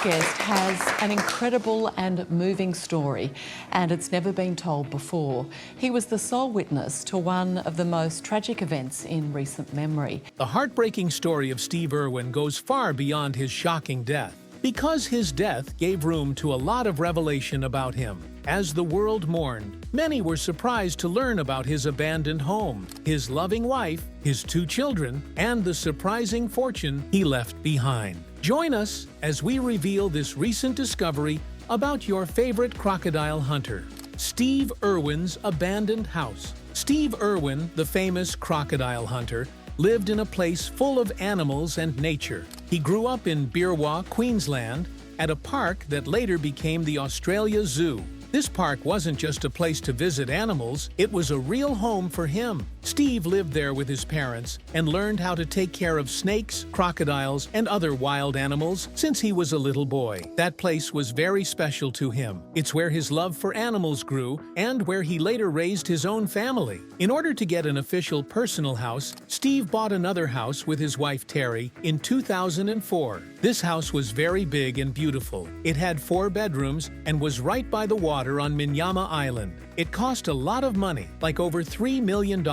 guest has an incredible and moving story, and it's never been told before. He was the sole witness to one of the most tragic events in recent memory. The heartbreaking story of Steve Irwin goes far beyond his shocking death, because his death gave room to a lot of revelation about him. As the world mourned, many were surprised to learn about his abandoned home, his loving wife, his 2 children, and the surprising fortune he left behind. Join us as we reveal this recent discovery about your favorite crocodile hunter, Steve Irwin's abandoned house. Steve Irwin, the famous crocodile hunter, lived in a place full of animals and nature. He grew up in Birwa, Queensland, at a park that later became the Australia Zoo. This park wasn't just a place to visit animals, it was a real home for him. Steve lived there with his parents and learned how to take care of snakes, crocodiles, and other wild animals since he was a little boy. That place was very special to him. It's where his love for animals grew and where he later raised his own family. In order to get an official personal house, Steve bought another house with his wife Terry in 2004. This house was very big and beautiful. It had 4 bedrooms and was right by the water on Minyama Island. It cost a lot of money, like over $3 million.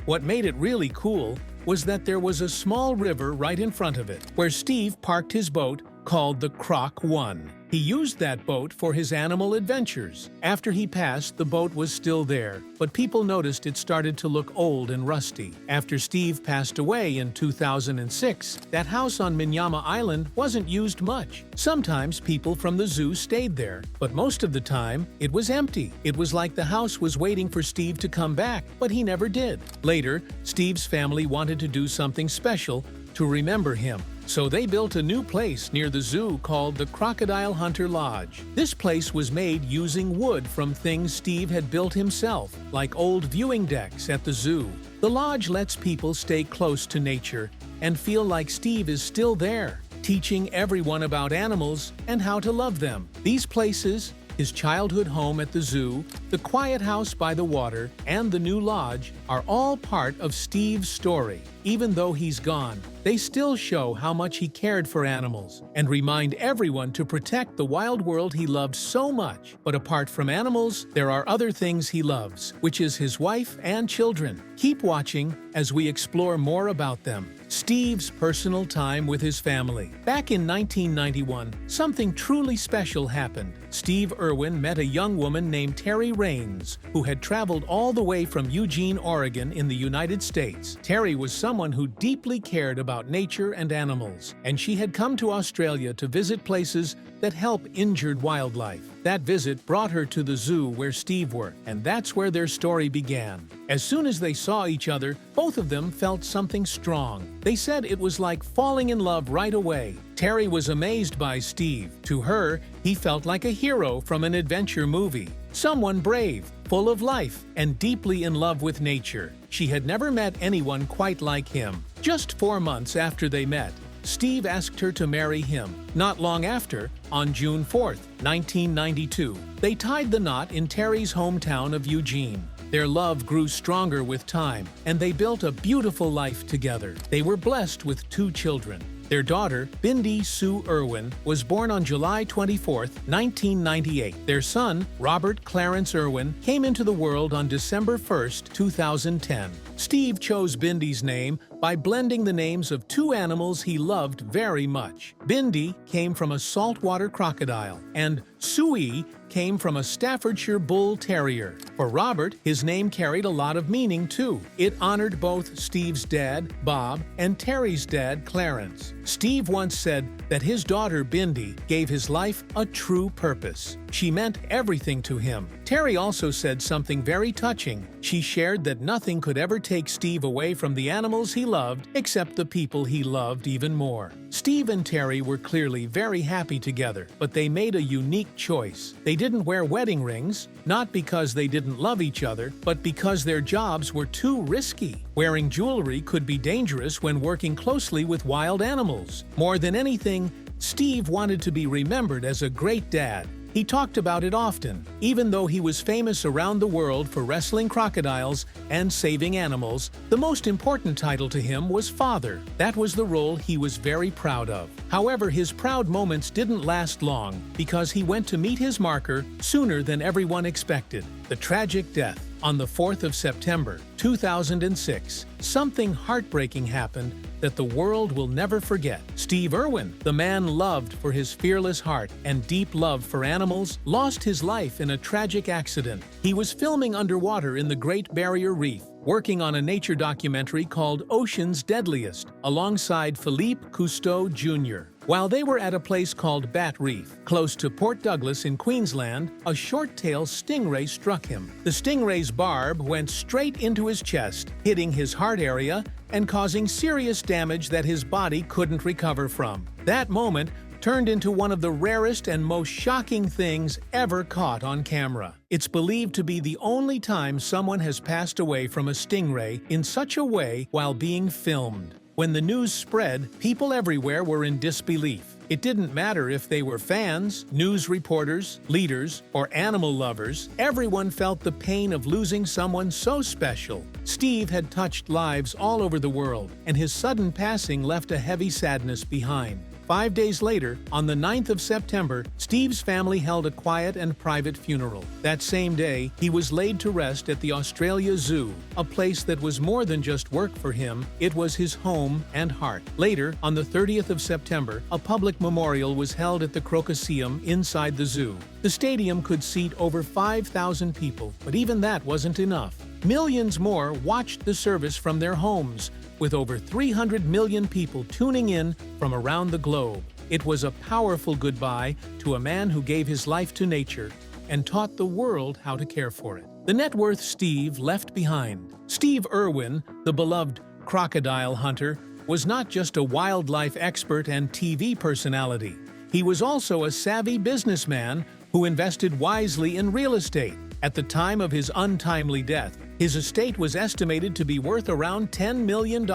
What made it really cool was that there was a small river right in front of it, where Steve parked his boat called the Croc 1. He used that boat for his animal adventures. After he passed, the boat was still there, but people noticed it started to look old and rusty. After Steve passed away in 2006, that house on Minyama Island wasn't used much. Sometimes people from the zoo stayed there, but most of the time, it was empty. It was like the house was waiting for Steve to come back, but he never did. Later, Steve's family wanted to do something special to remember him. So they built a new place near the zoo called the Crocodile Hunter Lodge. This place was made using wood from things Steve had built himself, like old viewing decks at the zoo. The lodge lets people stay close to nature and feel like Steve is still there, teaching everyone about animals and how to love them. These places, his childhood home at the zoo, the quiet house by the water, and the new lodge are all part of Steve's story. Even though he's gone, they still show how much he cared for animals and remind everyone to protect the wild world he loved so much. But apart from animals, there are other things he loves, which is his wife and children. Keep watching as we explore more about them. Steve's personal time with his family. Back in 1991, something truly special happened. Steve Irwin met a young woman named Terry Raines, who had traveled all the way from Eugene, Oregon in the United States. Terry was someone who deeply cared about nature and animals, and she had come to Australia to visit places that help injured wildlife. That visit brought her to the zoo where Steve worked, and that's where their story began. As soon as they saw each other, both of them felt something strong. They said it was like falling in love right away. Terry was amazed by Steve. To her, he felt like a hero from an adventure movie. Someone brave, full of life, and deeply in love with nature. She had never met anyone quite like him. Just 4 months after they met, Steve asked her to marry him. Not long after, on June 4, 1992, they tied the knot in Terry's hometown of Eugene. Their love grew stronger with time, and they built a beautiful life together. They were blessed with 2 children. Their daughter, Bindi Sue Irwin, was born on July 24, 1998. Their son, Robert Clarence Irwin, came into the world on December 1, 2010. Steve chose Bindi's name by blending the names of 2 animals he loved very much. Bindi came from a saltwater crocodile, and Sui came from a Staffordshire Bull Terrier. For Robert, his name carried a lot of meaning too. It honored both Steve's dad, Bob, and Terry's dad, Clarence. Steve once said that his daughter Bindi gave his life a true purpose. She meant everything to him. Terry also said something very touching. She shared that nothing could ever take Steve away from the animals he loved except the people he loved even more. Steve and Terry were clearly very happy together, but they made a unique choice. They didn't wear wedding rings, not because they didn't love each other, but because their jobs were too risky. Wearing jewelry could be dangerous when working closely with wild animals. More than anything, Steve wanted to be remembered as a great dad, He talked about it often. Even though he was famous around the world for wrestling crocodiles and saving animals, the most important title to him was father. That was the role he was very proud of. However, his proud moments didn't last long because he went to meet his marker sooner than everyone expected. The tragic death. On the 4th of September, 2006, something heartbreaking happened that the world will never forget. Steve Irwin, the man loved for his fearless heart and deep love for animals, lost his life in a tragic accident. He was filming underwater in the Great Barrier Reef, working on a nature documentary called Ocean's Deadliest, alongside Philippe Cousteau Jr. While they were at a place called Bat Reef, close to Port Douglas in Queensland, a short-tailed stingray struck him. The stingray's barb went straight into his chest, hitting his heart area and causing serious damage that his body couldn't recover from. That moment turned into one of the rarest and most shocking things ever caught on camera. It's believed to be the only time someone has passed away from a stingray in such a way while being filmed. When the news spread, people everywhere were in disbelief. It didn't matter if they were fans, news reporters, leaders, or animal lovers. Everyone felt the pain of losing someone so special. Steve had touched lives all over the world, and his sudden passing left a heavy sadness behind. 5 days later, on the 9th of September, Steve's family held a quiet and private funeral. That same day, he was laid to rest at the Australia Zoo, a place that was more than just work for him, it was his home and heart. Later, on the 30th of September, a public memorial was held at the Crocodile inside the zoo. The stadium could seat over 5,000 people, but even that wasn't enough. Millions more watched the service from their homes, with over 300 million people tuning in from around the globe. It was a powerful goodbye to a man who gave his life to nature and taught the world how to care for it. The net worth Steve left behind. Steve Irwin, the beloved crocodile hunter, was not just a wildlife expert and TV personality. He was also a savvy businessman who invested wisely in real estate. At the time of his untimely death, his estate was estimated to be worth around $10 million.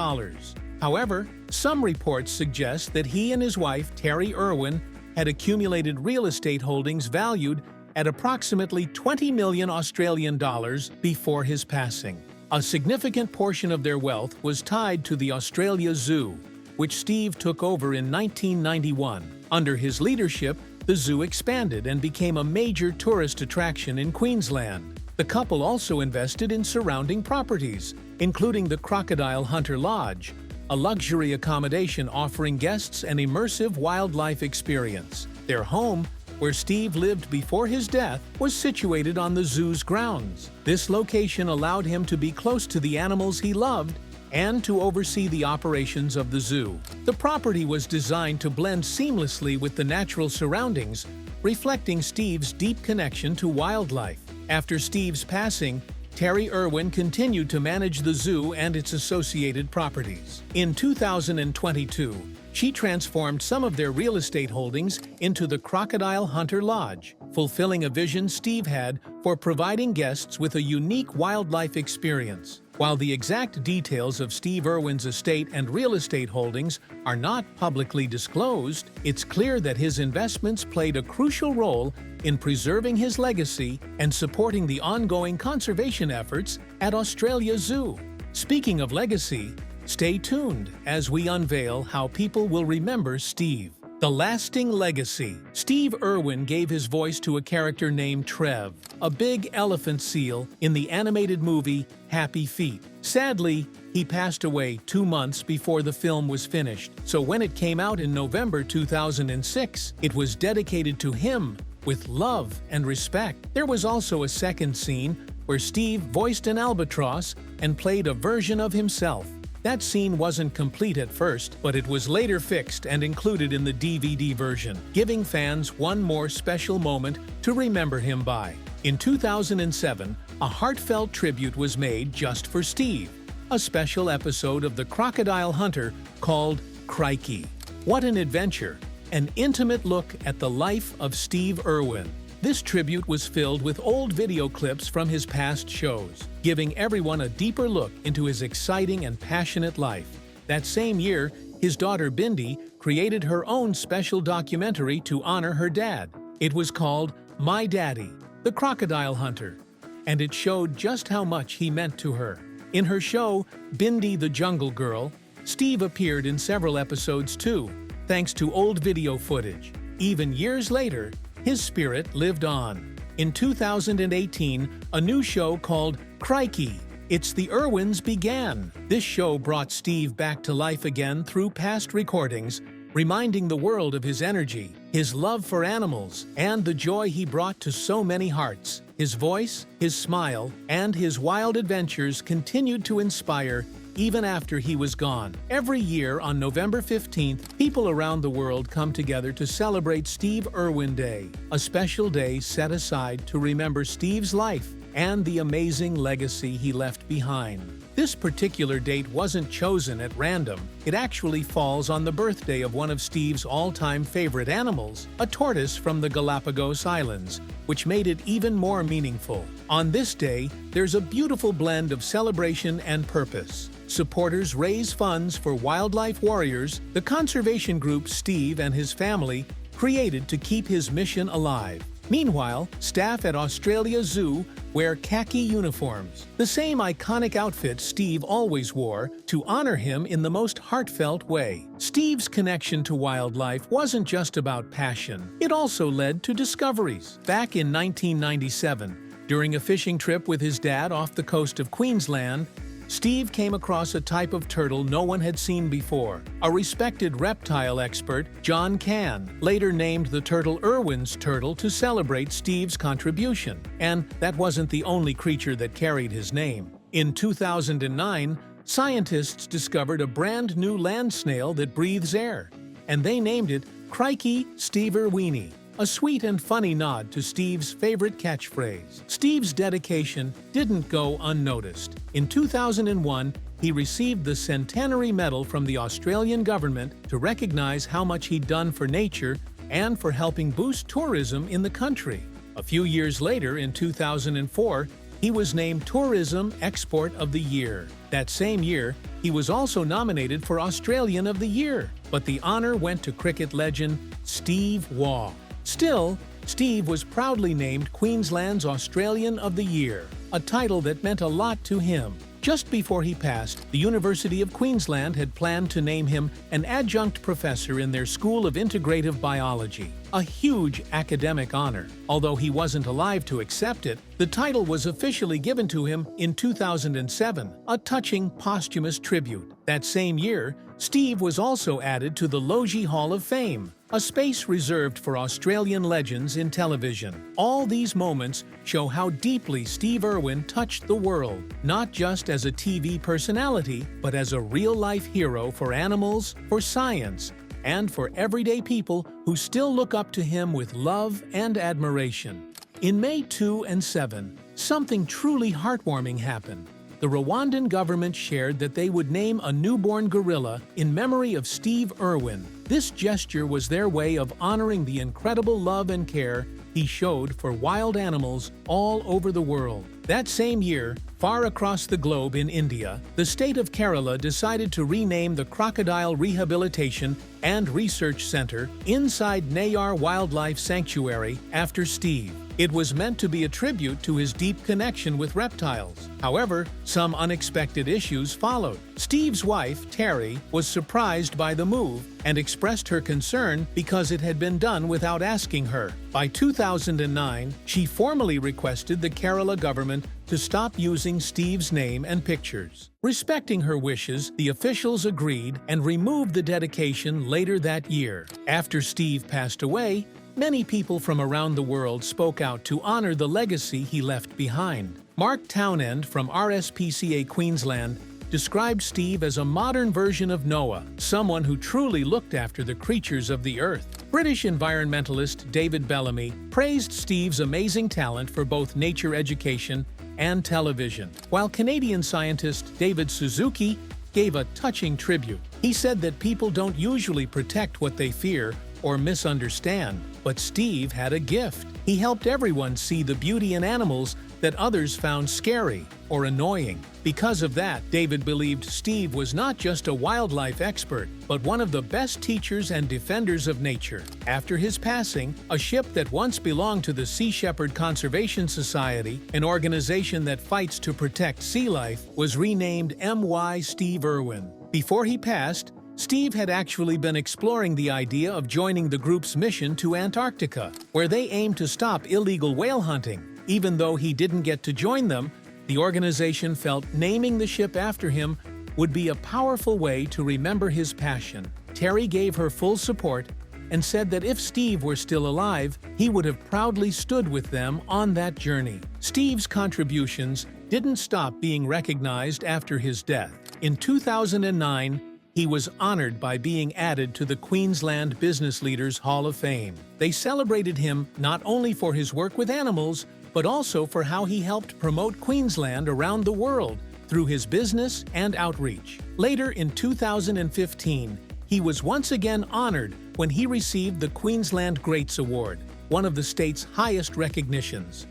However, some reports suggest that he and his wife, Terry Irwin, had accumulated real estate holdings valued at approximately 20 million Australian dollars before his passing. A significant portion of their wealth was tied to the Australia Zoo, which Steve took over in 1991. Under his leadership, the zoo expanded and became a major tourist attraction in Queensland. The couple also invested in surrounding properties, including the Crocodile Hunter Lodge, a luxury accommodation offering guests an immersive wildlife experience. Their home, where Steve lived before his death, was situated on the zoo's grounds. This location allowed him to be close to the animals he loved and to oversee the operations of the zoo. The property was designed to blend seamlessly with the natural surroundings, reflecting Steve's deep connection to wildlife. After Steve's passing, Terry Irwin continued to manage the zoo and its associated properties. In 2022, she transformed some of their real estate holdings into the Crocodile Hunter Lodge, fulfilling a vision Steve had for providing guests with a unique wildlife experience. While the exact details of Steve Irwin's estate and real estate holdings are not publicly disclosed, it's clear that his investments played a crucial role in preserving his legacy and supporting the ongoing conservation efforts at Australia Zoo. Speaking of legacy, stay tuned as we unveil how people will remember Steve. The lasting legacy. Steve Irwin gave his voice to a character named Trev, a big elephant seal in the animated movie Happy Feet. Sadly, he passed away 2 months before the film was finished, so when it came out in November 2006, it was dedicated to him with love and respect. There was also a second scene where Steve voiced an albatross and played a version of himself. That scene wasn't complete at first, but it was later fixed and included in the DVD version, giving fans one more special moment to remember him by. In 2007, a heartfelt tribute was made just for Steve, a special episode of The Crocodile Hunter called Crikey. What an adventure! An intimate look at the life of Steve Irwin. This tribute was filled with old video clips from his past shows, giving everyone a deeper look into his exciting and passionate life. That same year, his daughter Bindi created her own special documentary to honor her dad. It was called My Daddy, the Crocodile Hunter, and it showed just how much he meant to her. In her show, Bindi the Jungle Girl, Steve appeared in several episodes too, thanks to old video footage. Even years later, his spirit lived on. In 2018, a new show called Crikey! It's the Irwins began. This show brought Steve back to life again through past recordings, reminding the world of his energy, his love for animals, and the joy he brought to so many hearts. His voice, his smile, and his wild adventures continued to inspire even after he was gone. Every year on November 15th, people around the world come together to celebrate Steve Irwin Day, a special day set aside to remember Steve's life and the amazing legacy he left behind. This particular date wasn't chosen at random. It actually falls on the birthday of one of Steve's all-time favorite animals, a tortoise from the Galapagos Islands, which made it even more meaningful. On this day, there's a beautiful blend of celebration and purpose. Supporters raise funds for wildlife warriors, the conservation group Steve and his family created to keep his mission alive. Meanwhile, staff at Australia Zoo wear khaki uniforms, the same iconic outfit Steve always wore, to honor him in the most heartfelt way. Steve's connection to wildlife wasn't just about passion, it also led to discoveries. Back in 1997, during a fishing trip with his dad off the coast of Queensland, Steve came across a type of turtle no one had seen before. A respected reptile expert, John Cann, later named the turtle Irwin's turtle to celebrate Steve's contribution. And that wasn't the only creature that carried his name. In 2009, scientists discovered a brand new land snail that breathes air, and they named it Crikey Steve Irwini, a sweet and funny nod to Steve's favorite catchphrase. Steve's dedication didn't go unnoticed. In 2001, he received the Centenary Medal from the Australian government to recognize how much he'd done for nature and for helping boost tourism in the country. A few years later, in 2004, he was named Tourism Export of the Year. That same year, he was also nominated for Australian of the Year, but the honor went to cricket legend Steve Waugh. Still, Steve was proudly named Queensland's Australian of the Year, a title that meant a lot to him. Just before he passed, the University of Queensland had planned to name him an adjunct professor in their School of Integrative Biology, a huge academic honor. Although he wasn't alive to accept it, the title was officially given to him in 2007, a touching posthumous tribute. That same year, Steve was also added to the Logie Hall of Fame, a space reserved for Australian legends in television. All these moments show how deeply Steve Irwin touched the world, not just as a TV personality, but as a real-life hero for animals, for science, and for everyday people who still look up to him with love and admiration. In May 2 and 7, something truly heartwarming happened. The Rwandan government shared that they would name a newborn gorilla in memory of Steve Irwin. This gesture was their way of honoring the incredible love and care he showed for wild animals all over the world. That same year, far across the globe in India, the state of Kerala decided to rename the Crocodile Rehabilitation and Research Center inside Nayar Wildlife Sanctuary after Steve. It was meant to be a tribute to his deep connection with reptiles. However, some unexpected issues followed. Steve's wife, Terry, was surprised by the move and expressed her concern because it had been done without asking her. By 2009, she formally requested the Kerala government to stop using Steve's name and pictures. Respecting her wishes, the officials agreed and removed the dedication later that year. After Steve passed away, many people from around the world spoke out to honor the legacy he left behind. Mark Townend from RSPCA Queensland described Steve as a modern version of Noah, someone who truly looked after the creatures of the earth. British environmentalist David Bellamy praised Steve's amazing talent for both nature education and television, while Canadian scientist David Suzuki gave a touching tribute. He said that people don't usually protect what they fear or misunderstand. But Steve had a gift. He helped everyone see the beauty in animals that others found scary or annoying. Because of that, David believed Steve was not just a wildlife expert, but one of the best teachers and defenders of nature. After his passing, a ship that once belonged to the Sea Shepherd Conservation Society, an organization that fights to protect sea life, was renamed M.Y. Steve Irwin. Before he passed, Steve had actually been exploring the idea of joining the group's mission to Antarctica, where they aim to stop illegal whale hunting. Even though he didn't get to join them, the organization felt naming the ship after him would be a powerful way to remember his passion. Terry gave her full support and said that if Steve were still alive, he would have proudly stood with them on that journey. Steve's contributions didn't stop being recognized after his death. In 2009, he was honored by being added to the Queensland Business Leaders Hall of Fame. They celebrated him not only for his work with animals, but also for how he helped promote Queensland around the world through his business and outreach. Later in 2015, he was once again honored when he received the Queensland Greats Award, one of the state's highest recognitions.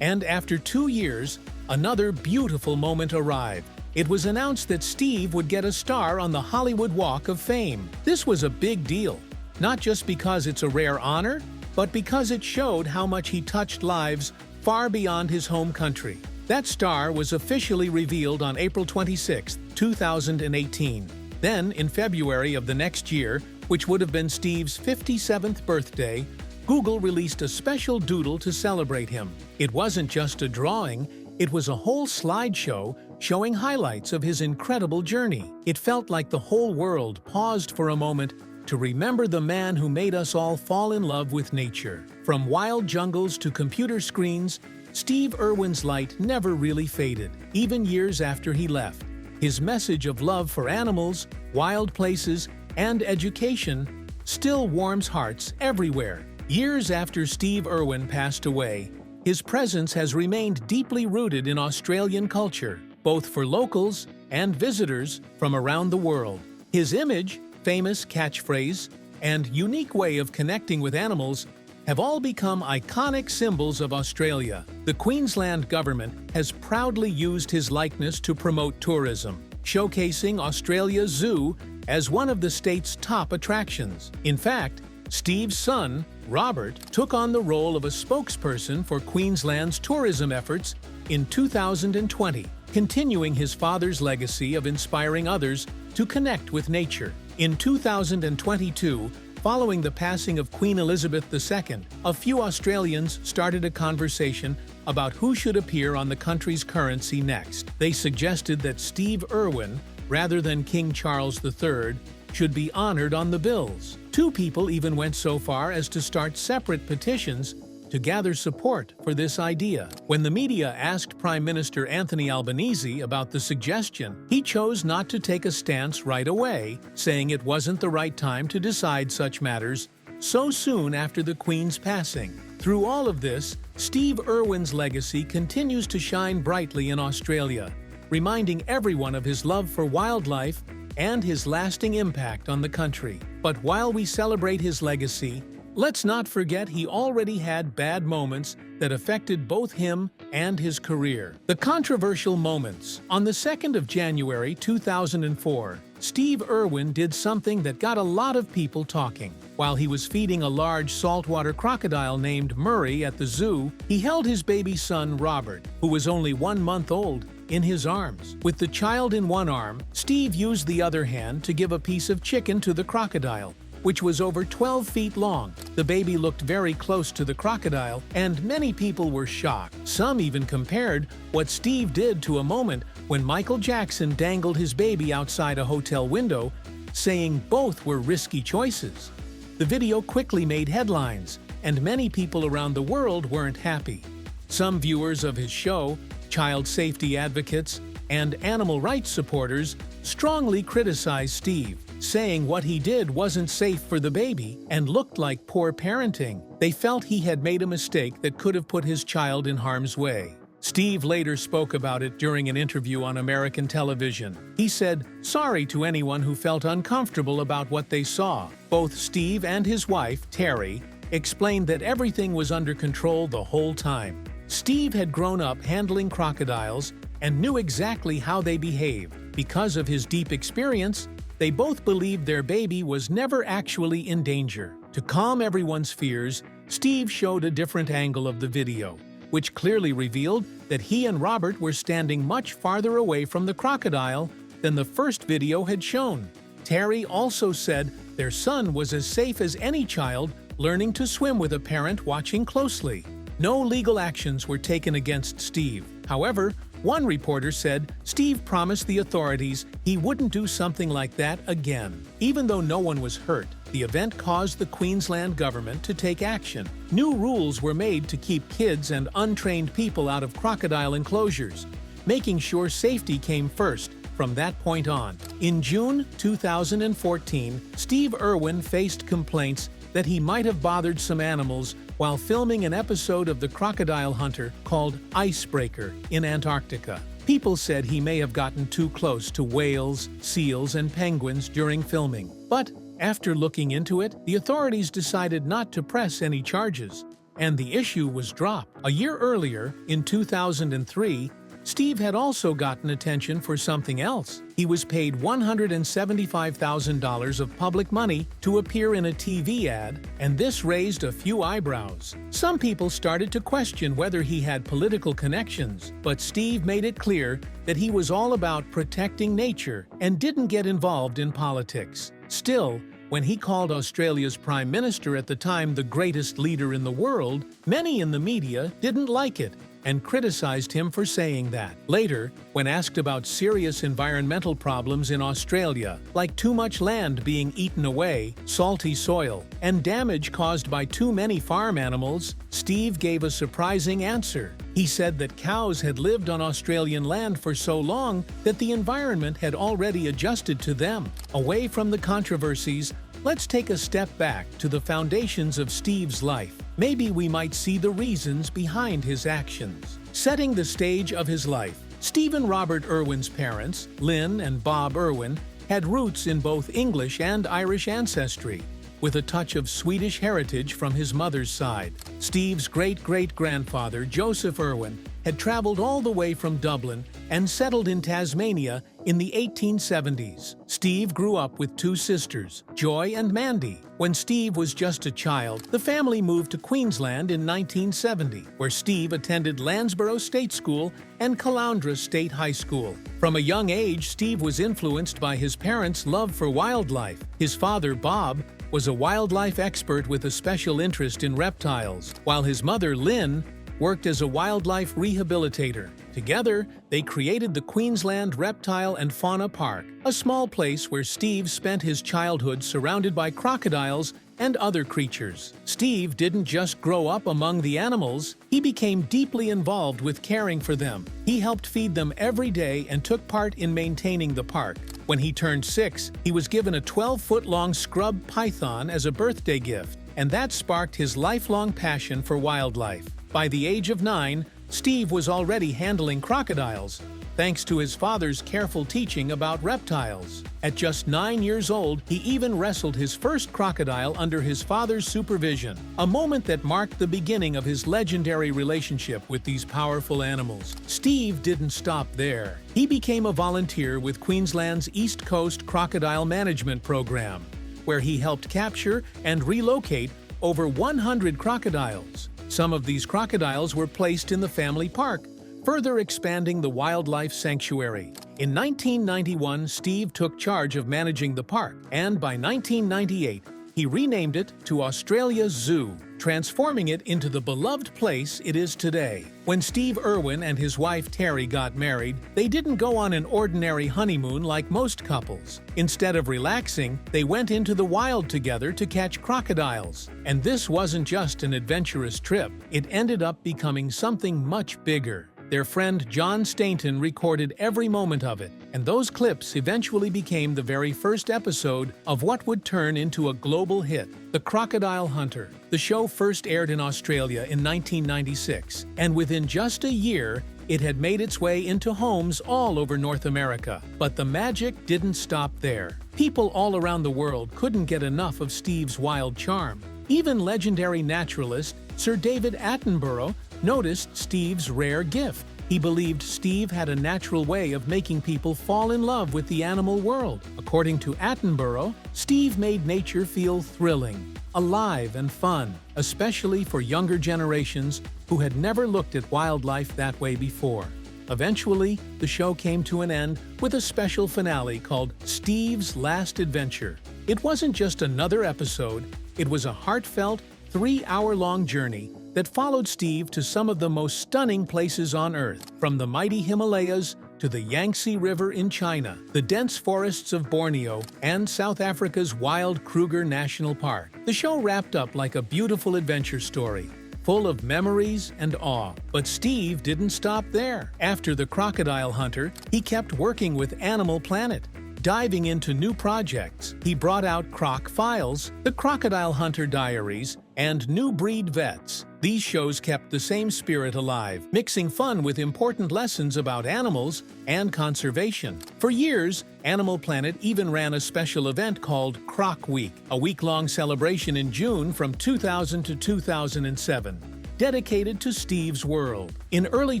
And after 2 years, another beautiful moment arrived. It was announced that Steve would get a star on the Hollywood Walk of Fame. This was a big deal, not just because it's a rare honor, but because it showed how much he touched lives far beyond his home country. That star was officially revealed on April 26, 2018. Then, in February of the next year, which would have been Steve's 57th birthday, Google released a special doodle to celebrate him. It wasn't just a drawing, it was a whole slideshow showing highlights of his incredible journey. It felt like the whole world paused for a moment to remember the man who made us all fall in love with nature. From wild jungles to computer screens, Steve Irwin's light never really faded, even years after he left. His message of love for animals, wild places, and education still warms hearts everywhere. Years after Steve Irwin passed away, his presence has remained deeply rooted in Australian culture, both for locals and visitors from around the world. His image, famous catchphrase, and unique way of connecting with animals have all become iconic symbols of Australia. The Queensland government has proudly used his likeness to promote tourism, showcasing Australia's zoo as one of the state's top attractions. In fact, Steve's son, Robert, took on the role of a spokesperson for Queensland's tourism efforts in 2020, continuing his father's legacy of inspiring others to connect with nature. In 2022, following the passing of Queen Elizabeth II, a few Australians started a conversation about who should appear on the country's currency next. They suggested that Steve Irwin, rather than King Charles III, should be honored on the bills. 2 people even went so far as to start separate petitions to gather support for this idea. When the media asked Prime Minister Anthony Albanese about the suggestion, he chose not to take a stance right away, saying it wasn't the right time to decide such matters so soon after the Queen's passing. Through all of this, Steve Irwin's legacy continues to shine brightly in Australia, reminding everyone of his love for wildlife and his lasting impact on the country. But while we celebrate his legacy, let's not forget he already had bad moments that affected both him and his career. The controversial moments. On the 2nd of January 2004, Steve Irwin did something that got a lot of people talking. While he was feeding a large saltwater crocodile named Murray at the zoo, he held his baby son Robert, who was only 1 month old, in his arms. With the child in one arm, Steve used the other hand to give a piece of chicken to the crocodile, which was over 12 feet long. The baby looked very close to the crocodile, and many people were shocked. Some even compared what Steve did to a moment when Michael Jackson dangled his baby outside a hotel window, saying both were risky choices. The video quickly made headlines, and many people around the world weren't happy. Some viewers of his show, child safety advocates, and animal rights supporters strongly criticized Steve, saying what he did wasn't safe for the baby and looked like poor parenting. They felt he had made a mistake that could have put his child in harm's way. Steve later spoke about it during an interview on American television. He said, "Sorry to anyone who felt uncomfortable about what they saw." Both Steve and his wife, Terry, explained that everything was under control the whole time. Steve had grown up handling crocodiles and knew exactly how they behave. Because of his deep experience, they both believed their baby was never actually in danger. To calm everyone's fears, Steve showed a different angle of the video, which clearly revealed that he and Robert were standing much farther away from the crocodile than the first video had shown. Terry also said their son was as safe as any child, learning to swim with a parent watching closely. No legal actions were taken against Steve. However, one reporter said Steve promised the authorities he wouldn't do something like that again. Even though no one was hurt, the event caused the Queensland government to take action. New rules were made to keep kids and untrained people out of crocodile enclosures, making sure safety came first from that point on. In June 2014, Steve Irwin faced complaints that he might have bothered some animals while filming an episode of The Crocodile Hunter called Icebreaker in Antarctica. People said he may have gotten too close to whales, seals, and penguins during filming. But after looking into it, the authorities decided not to press any charges, and the issue was dropped. A year earlier, in 2003, Steve had also gotten attention for something else. He was paid $175,000 of public money to appear in a TV ad, and this raised a few eyebrows. Some people started to question whether he had political connections, but Steve made it clear that he was all about protecting nature and didn't get involved in politics. Still, when he called Australia's Prime Minister at the time the greatest leader in the world, many in the media didn't like it and criticized him for saying that. Later, when asked about serious environmental problems in Australia, like too much land being eaten away, salty soil, and damage caused by too many farm animals, Steve gave a surprising answer. He said that cows had lived on Australian land for so long that the environment had already adjusted to them. Away from the controversies, let's take a step back to the foundations of Steve's life. Maybe we might see the reasons behind his actions. Setting the stage of his life, Steve and Robert Irwin's parents, Lynn and Bob Irwin, had roots in both English and Irish ancestry, with a touch of Swedish heritage from his mother's side. Steve's great-great-grandfather, Joseph Irwin, had traveled all the way from Dublin and settled in Tasmania in the 1870s. Steve grew up with two sisters, Joy and Mandy. When Steve was just a child, the family moved to Queensland in 1970, where Steve attended Landsborough State School and Caloundra State High School. From a young age, Steve was influenced by his parents' love for wildlife. His father, Bob, was a wildlife expert with a special interest in reptiles, while his mother, Lynn, worked as a wildlife rehabilitator. Together, they created the Queensland Reptile and Fauna Park, a small place where Steve spent his childhood surrounded by crocodiles and other creatures. Steve didn't just grow up among the animals, he became deeply involved with caring for them. He helped feed them every day and took part in maintaining the park. When he turned 6, he was given a 12-foot-long scrub python as a birthday gift, and that sparked his lifelong passion for wildlife. By the age of 9, Steve was already handling crocodiles, thanks to his father's careful teaching about reptiles. At just 9 years old, he even wrestled his first crocodile under his father's supervision, a moment that marked the beginning of his legendary relationship with these powerful animals. Steve didn't stop there. He became a volunteer with Queensland's East Coast Crocodile Management Program, where he helped capture and relocate over 100 crocodiles. Some of these crocodiles were placed in the family park, further expanding the wildlife sanctuary. In 1991, Steve took charge of managing the park, and by 1998, he renamed it to Australia Zoo, transforming it into the beloved place it is today. When Steve Irwin and his wife Terry got married, they didn't go on an ordinary honeymoon like most couples. Instead of relaxing, they went into the wild together to catch crocodiles. And this wasn't just an adventurous trip, it ended up becoming something much bigger. Their friend John Stainton recorded every moment of it, and those clips eventually became the very first episode of what would turn into a global hit, The Crocodile Hunter. The show first aired in Australia in 1996, and within just a year, It had made its way into homes all over North America. But the magic didn't stop there. People all around the world couldn't get enough of Steve's wild charm. Even legendary naturalist Sir David Attenborough noticed Steve's rare gift. He believed Steve had a natural way of making people fall in love with the animal world. According to Attenborough, Steve made nature feel thrilling, alive and fun, especially for younger generations who had never looked at wildlife that way before. Eventually, the show came to an end with a special finale called Steve's Last Adventure. It wasn't just another episode, it was a heartfelt, 3-hour-long journey that followed Steve to some of the most stunning places on Earth, from the mighty Himalayas to the Yangtze River in China, the dense forests of Borneo, and South Africa's wild Kruger National Park. The show wrapped up like a beautiful adventure story, full of memories and awe. But Steve didn't stop there. After The Crocodile Hunter, he kept working with Animal Planet, diving into new projects. He brought out Croc Files, The Crocodile Hunter Diaries, and New Breed Vets. These shows kept the same spirit alive, mixing fun with important lessons about animals and conservation. For years, Animal Planet even ran a special event called Croc Week, a week-long celebration in June from 2000 to 2007, dedicated to Steve's world. In early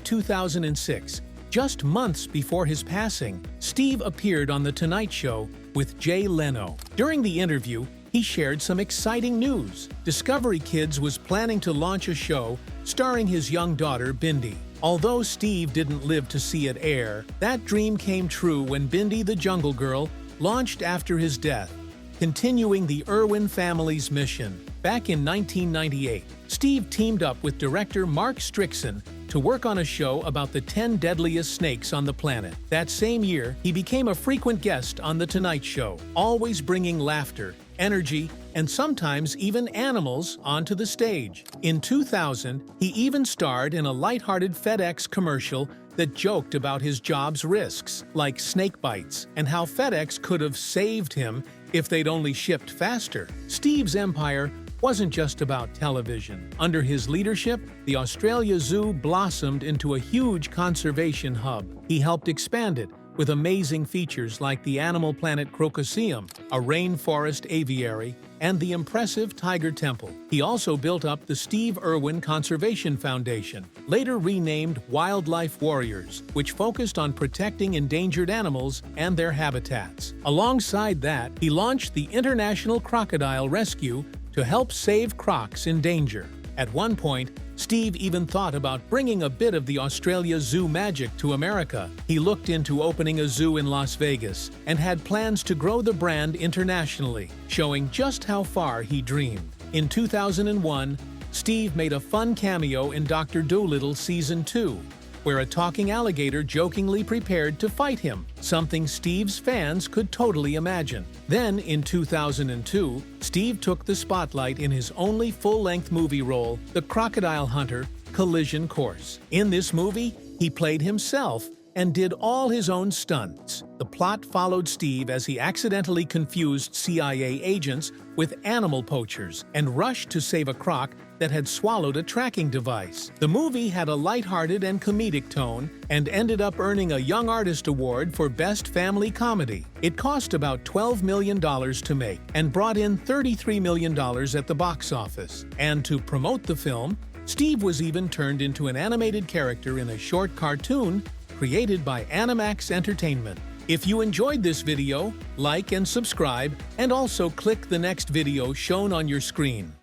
2006, just months before his passing, Steve appeared on The Tonight Show with Jay Leno. During the interview, he shared some exciting news. Discovery Kids was planning to launch a show starring his young daughter, Bindi. Although Steve didn't live to see it air, that dream came true when Bindi the Jungle Girl launched after his death, continuing the Irwin family's mission. Back in 1998, Steve teamed up with director Mark Strickson to work on a show about the 10 deadliest snakes on the planet. That same year, he became a frequent guest on The Tonight Show, always bringing laughter, energy, and sometimes even animals onto the stage. In 2000, he even starred in a lighthearted FedEx commercial that joked about his job's risks, like snake bites, and how FedEx could have saved him if they'd only shipped faster. Steve's empire wasn't just about television. Under his leadership, the Australia Zoo blossomed into a huge conservation hub. He helped expand it with amazing features like the Animal Planet Crocodile, a rainforest aviary, and the impressive Tiger Temple. He also built up the Steve Irwin Conservation Foundation, later renamed Wildlife Warriors, which focused on protecting endangered animals and their habitats. Alongside that, he launched the International Crocodile Rescue to help save crocs in danger. At one point, Steve even thought about bringing a bit of the Australia Zoo magic to America. He looked into opening a zoo in Las Vegas and had plans to grow the brand internationally, showing just how far he dreamed. In 2001, Steve made a fun cameo in Dr. Dolittle Season 2, where a talking alligator jokingly prepared to fight him, something Steve's fans could totally imagine. Then, in 2002, Steve took the spotlight in his only full-length movie role, The Crocodile Hunter: Collision Course. In this movie, he played himself and did all his own stunts. The plot followed Steve as he accidentally confused CIA agents with animal poachers and rushed to save a croc that had swallowed a tracking device. The movie had a lighthearted and comedic tone and ended up earning a Young Artist Award for Best Family Comedy. It cost about $12 million to make and brought in $33 million at the box office. And to promote the film, Steve was even turned into an animated character in a short cartoon created by Animax Entertainment. If you enjoyed this video, like and subscribe, and also click the next video shown on your screen.